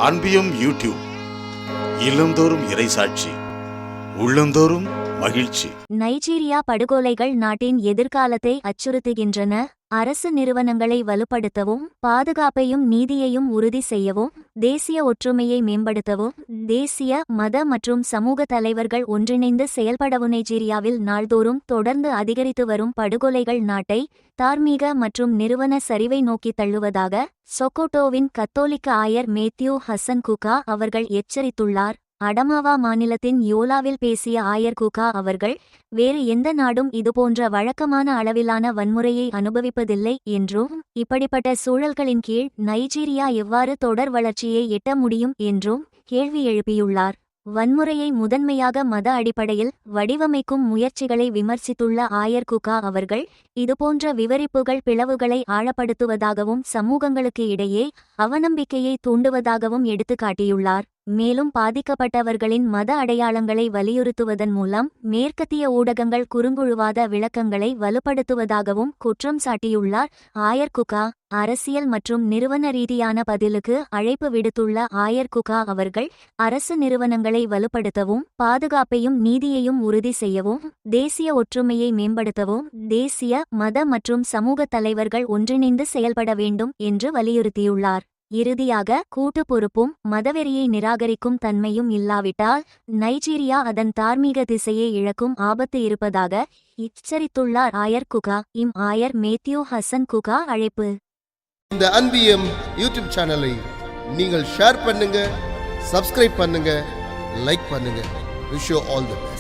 அன்பியும் YouTube இல்லந்தோறும் இறைசாட்சி உள்ளந்தோறும் மகிழ்ச்சி. நைஜீரியா படுகொலைகள் நாட்டின் எதிர்காலத்தை அச்சுறுத்துகின்றன. அரசு நிறுவனங்களை வலுப்படுத்தவும், பாதுகாப்பையும் நீதியையும் உறுதி செய்யவும், தேசிய ஒற்றுமையை மேம்படுத்தவும், தேசிய மத மற்றும் சமூக தலைவர்கள் ஒன்றிணைந்து செயல்படவும் நைஜீரியாவில் நாள்தோறும் தொடர்ந்து அதிகரித்து வரும் படுகொலைகள் நாட்டை தார்மீக மற்றும் நிறுவன சரிவை நோக்கி தள்ளுவதாக சொகோட்டோவின் கத்தோலிக்க ஆயர் மேத்யூ ஹசன் குகா அவர்கள் எச்சரித்துள்ளார். அடமாவா மாநிலத்தின் யோலாவில் பேசிய ஆயர் குகா அவர்கள், வேறு எந்த நாடும் இதுபோன்ற வழக்கமான அளவிலான வன்முறையை அனுபவிப்பதில்லை என்றும், இப்படிப்பட்ட சூழல்களின் கீழ் நைஜீரியா எவ்வாறு தொடர் வளர்ச்சியை எட்ட முடியும் என்றும் கேள்வி எழுப்பியுள்ளார். வன்முறையை முதன்மையாக மத அடிப்படையில் வடிவமைக்கும் முயற்சிகளை விமர்சித்துள்ள ஆயர் குகா அவர்கள், இதுபோன்ற விவரிப்புகள் பிளவுகளை ஆழப்படுத்துவதாகவும் சமூகங்களுக்கு இடையே அவநம்பிக்கையை தூண்டுவதாகவும் எடுத்துக்காட்டியுள்ளார். மேலும் பாதிக்கப்பட்டவர்களின் மத அடையாளங்களை வலியுறுத்துவதன் மூலம் மேற்கத்திய ஊடகங்கள் குறுங்குழுவாத விளக்கங்களை வலுப்படுத்துவதாகவும் குற்றம் சாட்டியுள்ளார். ஆயர் குகா அரசியல் மற்றும் நிறுவன ரீதியான பதிலுக்கு அழைப்பு விடுத்துள்ள ஆயர் குகா அவர்கள், அரசு நிறுவனங்களை வலுப்படுத்தவும், பாதுகாப்பையும் நீதியையும் உறுதி செய்யவும், தேசிய ஒற்றுமையை மேம்படுத்தவும், தேசிய மத மற்றும் சமூக தலைவர்கள் ஒன்றிணைந்து செயல்பட வேண்டும் என்று வலியுறுத்தியுள்ளார். இறுதியாக, கூட்டு பொறுப்பும் மதவெறியை நிராகரிக்கும் தன்மையும் இல்லாவிட்டால் நைஜீரியா அதன் தார்மீக திசையை இழக்கும் ஆபத்து இருப்பதாக எச்சரித்துள்ளார் ஆயர் குகா. ஆயர் மேத்யூ ஹசன் குகா அழைப்பு. இந்த அன்பியம் யூடியூப் சேனலை நீங்கள் ஷேர் பண்ணுங்க, சப்ஸ்கிரைப் பண்ணுங்க, லைக் பண்ணுங்க. Wish you all the best.